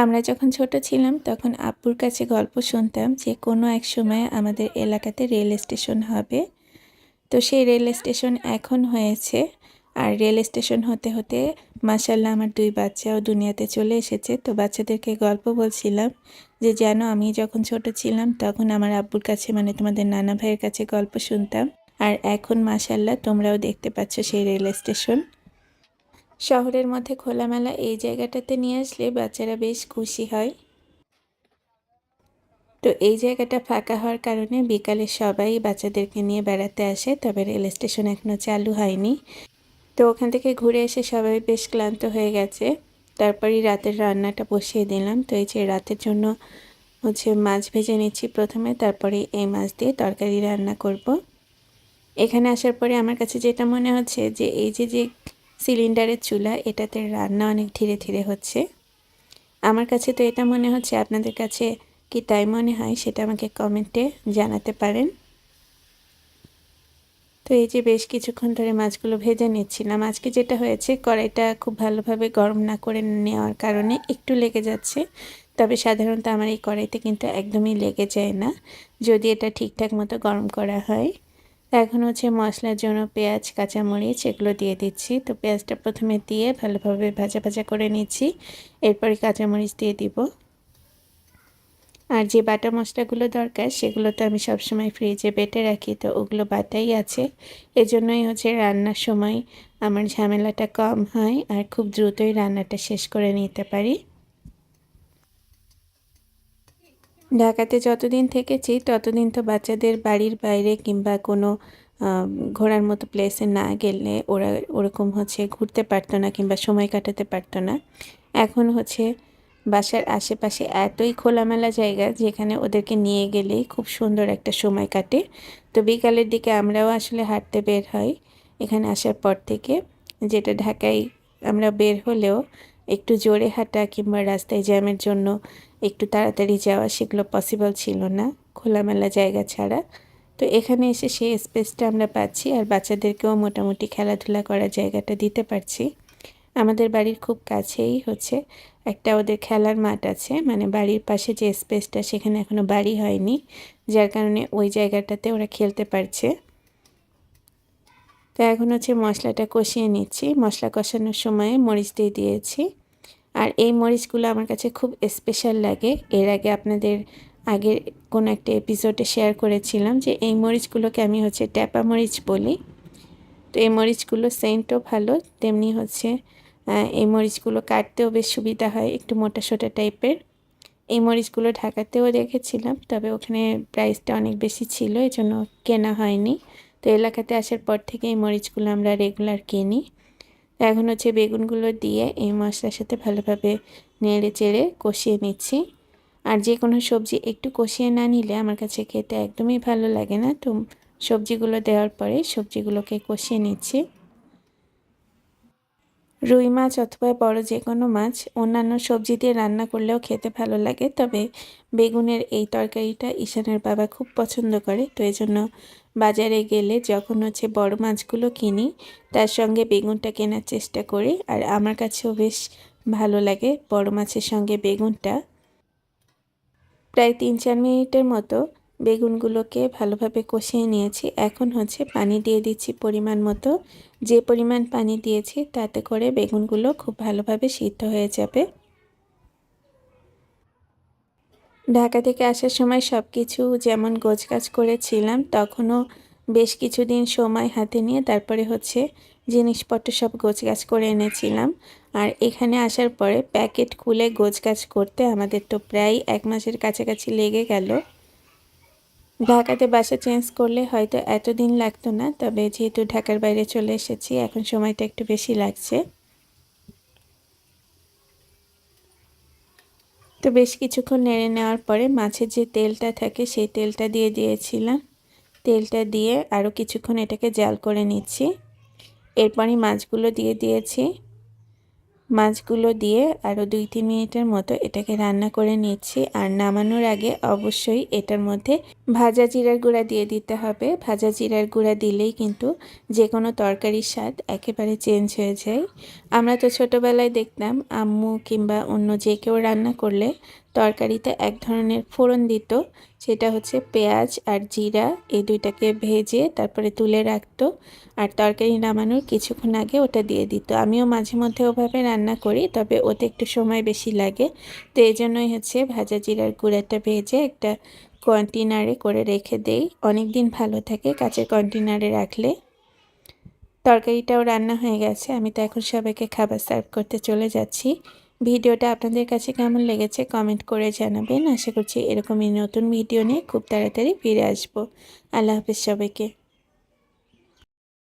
আমরা যখন ছোট ছিলাম তখন আব্বুর কাছে গল্প শুনতাম যে কোনো এক সময় আমাদের এলাকাতে রেল স্টেশন হবে। তো সেই রেল স্টেশন এখন হয়েছে। আর রেল স্টেশন হতে হতে মাশাআল্লাহ আমার 2 বাচ্চাও দুনিয়াতে চলে এসেছে। তো বাচ্চাদেরকে গল্প বলছিলাম যে জানো আমি যখন ছোট ছিলাম তখন আমার আব্বুর কাছে মানে তোমাদের নানা ভাইয়ের কাছে গল্প শুনতাম। আর এখন মাশাআল্লাহ তোমরাও দেখতে পাচ্ছ সেই রেল স্টেশন। শহরের মধ্যে খোলামেলা এই জায়গাটাতে নিয়ে আসলে বাচ্চারা বেশ খুশি হয়। তো এই জায়গাটা ফাঁকা হওয়ার কারণে বিকালে সবাই বাচ্চাদেরকে নিয়ে বেড়াতে আসে, তবে রেল স্টেশন এখনও চালু হয়নি। তো ওখান থেকে ঘুরে এসে সবাই বেশ ক্লান্ত হয়ে গেছে। তারপরই রাতের রান্নাটা বসিয়ে দিলাম। তো এই যে রাতের জন্য মাছ ভেজে নিচ্ছি প্রথমে, তারপরে এই মাছ দিয়ে তরকারি রান্না করব। এখানে আসার পরে আমার কাছে যেটা মনে হচ্ছে যে এই যে সিলিন্ডারের চুলা, এটাতে রান্না অনেক ধীরে ধীরে হচ্ছে। আমার কাছে তো এটা মনে হচ্ছে, আপনাদের কাছে কি তাই মনে হয় সেটা আমাকে কমেন্টে জানাতে পারেন। তো এই যে বেশ কিছুক্ষণ ধরে মাছগুলো ভেজে নিচ্ছিলাম। আজকে যেটা হয়েছে, কড়াইটা খুব ভালোভাবে গরম না করে নেওয়ার কারণে একটু লেগে যাচ্ছে। তবে সাধারণত আমার এই কড়াইতে কিন্তু একদমই লেগে যায় না, যদি এটা ঠিকঠাক মতো গরম করা হয়। এখন মশলার জন্য পেঁয়াজ, কাঁচামরিচ এগুলো দিয়ে দিচ্ছি। তো পেঁয়াজটা প্রথমে দিয়ে ভালোভাবে ভাজা ভাজা করে নিচ্ছি, এরপরে কাঁচামরিচ দিয়ে দিব। আর যে বাটা মশলাগুলো দরকার সেগুলো তো আমি সবসময় ফ্রিজে বেটে রাখি, তো ওগুলো বাটাই আছে। এজন্যই রান্নার সময় আমার ঝামেলাটা কম হয় আর খুব দ্রুতই রান্নাটা শেষ করে নিতে পারি। ঢাকাতে যতদিন থেকেছি ততদিন তো বাচ্চাদের বাড়ির বাইরে কিংবা কোনো ঘোরার মতো প্লেসে না গেলে ওরা ওরকম ঘুরতে পারতো না কিংবা সময় কাটাতে পারতো না। এখন বাসার আশেপাশে এতই খোলামেলা জায়গা যেখানে ওদেরকে নিয়ে গেলেই খুব সুন্দর একটা সময় কাটে। তো বিকালের দিকে আমরাও আসলে হাঁটতে বের হই এখানে আসার পর থেকে। যেটা ঢাকায় আমরা বের হলেও একটু জোরে হাঁটা কিংবা রাস্তায় জ্যামের জন্য একটু তাড়াতাড়ি যাওয়া সেগুলো পসিবল ছিল না খোলামেলা জায়গা ছাড়া। তো এখানে এসে সেই স্পেসটা আমরা পাচ্ছি, আর বাচ্চাদেরকেও মোটামুটি খেলাধুলা করার জায়গাটা দিতে পারছি। আমাদের বাড়ির খুব কাছেই একটা ওদের খেলার মাঠ আছে, মানে বাড়ির পাশে যে স্পেসটা সেখানে এখনও বাড়ি হয়নি, যার কারণে ওই জায়গাটাতে ওরা খেলতে পারছে। তো এখন মশলাটা কষিয়ে নিচ্ছি। মশলা কষানোর সময় মরিচ দিয়ে দিয়েছি, আর এই মরিচগুলো আমার কাছে খুব স্পেশাল লাগে। এর আগে আপনাদের আগের কোনো একটা এপিসোডে শেয়ার করেছিলাম যে এই মরিচগুলোকে আমি ট্যাপা মরিচ বলি। তো এই মরিচগুলো সেন্টও ভালো, তেমনি এই মরিচগুলো কাটতেও বেশ সুবিধা হয়, একটু মোটা সোটা টাইপের। এই মরিচগুলো ঢাকাতেও রেখেছিলাম, তবে ওখানে প্রাইসটা অনেক বেশি ছিল, এজন্য কেনা হয়নি। তো এলাকাতে আসার পর থেকে এই মরিচগুলো আমরা রেগুলার কিনি। এখন বেগুনগুলো দিয়ে এই মশলার সাথে ভালোভাবে নেড়ে চেড়ে কষিয়ে নিচ্ছি। আর যে কোনো সবজি একটু কষিয়ে না নিলে আমার কাছে খেতে একদমই ভালো লাগে না। তো সবজিগুলো দেওয়ার পরে সবজিগুলোকে কষিয়ে নিচ্ছি। রুই মাছ অথবা বড় যে কোনো মাছ অন্যান্য সবজি দিয়ে রান্না করলেও খেতে ভালো লাগে, তবে বেগুনের এই তরকারিটা ঈশানের বাবা খুব পছন্দ করে। তো এজন্য বাজারে গেলে যখন বড় মাছগুলো কিনি তার সঙ্গে বেগুনটা কেনার চেষ্টা করি। আর আমার কাছেও বেশ ভালো লাগে বড় মাছের সঙ্গে বেগুনটা। প্রায় 3-4 মিনিটের মতো বেগুনগুলোকে ভালোভাবে কষিয়ে নিয়েছি। এখন পানি দিয়ে দিচ্ছি পরিমাণ মতো। যে পরিমাণ পানি দিয়েছি তাতে করে বেগুনগুলো খুব ভালোভাবে সিদ্ধ হয়ে যাবে। ঢাকা থেকে আসার সময় সব কিছু যেমন গোছগাছ করেছিলাম, তখনও বেশ কিছুদিন সময় হাতে নিয়ে তারপরে জিনিসপত্র সব গোছগাছ করে এনেছিলাম। আর এখানে আসার পরে প্যাকেট খুলে গোছগাছ করতে আমাদের তো প্রায় 1 মাসের কাছাকাছি লেগে গেল। ঢাকাতে বাসা চেঞ্জ করলে হয়তো এতদিন লাগতো না, তবে যেহেতু ঢাকার বাইরে চলে এসেছি এখন সময়টা একটু বেশি লাগছে। তো বেশ কিছুক্ষণ নেড়ে নেওয়ার পরে মাছের যে তেলটা থাকে সেই তেলটা দিয়ে দিয়েছিলাম। তেলটা দিয়ে আরও কিছুক্ষণ এটাকে জাল করে নিচ্ছি। এরপরই মাছগুলো দিয়ে দিয়েছি। মাছগুলো দিয়ে আরও 2-3 মিনিটের মতো এটাকে রান্না করে নিচ্ছি। আর নামানোর আগে অবশ্যই এটার মধ্যে ভাজা জিরার গুঁড়া দিয়ে দিতে হবে। ভাজা জিরার গুঁড়া দিলেই কিন্তু যে কোনো তরকারির স্বাদ একেবারে চেঞ্জ হয়ে যায়। আমরা তো ছোটোবেলায় দেখতাম আম্মু কিংবা অন্য যে কেউ রান্না করলে তরকারিতে এক ধরনের ফোড়ন দিত, সেটা হচ্ছে পেঁয়াজ আর জিরা, এই দুইটাকে ভেজে তারপরে তুলে রাখতো, আর তরকারি নামানোর কিছুক্ষণ আগে ওটা দিয়ে দিত। আমিও মাঝে মধ্যে ওভাবে রান্না করি, তবে ওতে একটু সময় বেশি লাগে। তো এই জন্যই হচ্ছে ভাজা জিরার গুঁড়াটা ভেজে একটা কন্টেনারে করে রেখে দেই, অনেক দিন ভালো থাকে কাচের কন্টেনারে রাখলে। তরকারিটাও রান্না হয়ে গেছে, আমি তো এখন সবাইকে খাবার সার্ভ করতে চলে যাচ্ছি। ভিডিওটা আপনাদের কাছে কেমন লেগেছে কমেন্ট করে জানাবেন। আশা করছি এরকমই নতুন ভিডিও নিয়ে খুব তাড়াতাড়ি ফিরে আসবো। আল্লাহ হাফেজ সবাইকে।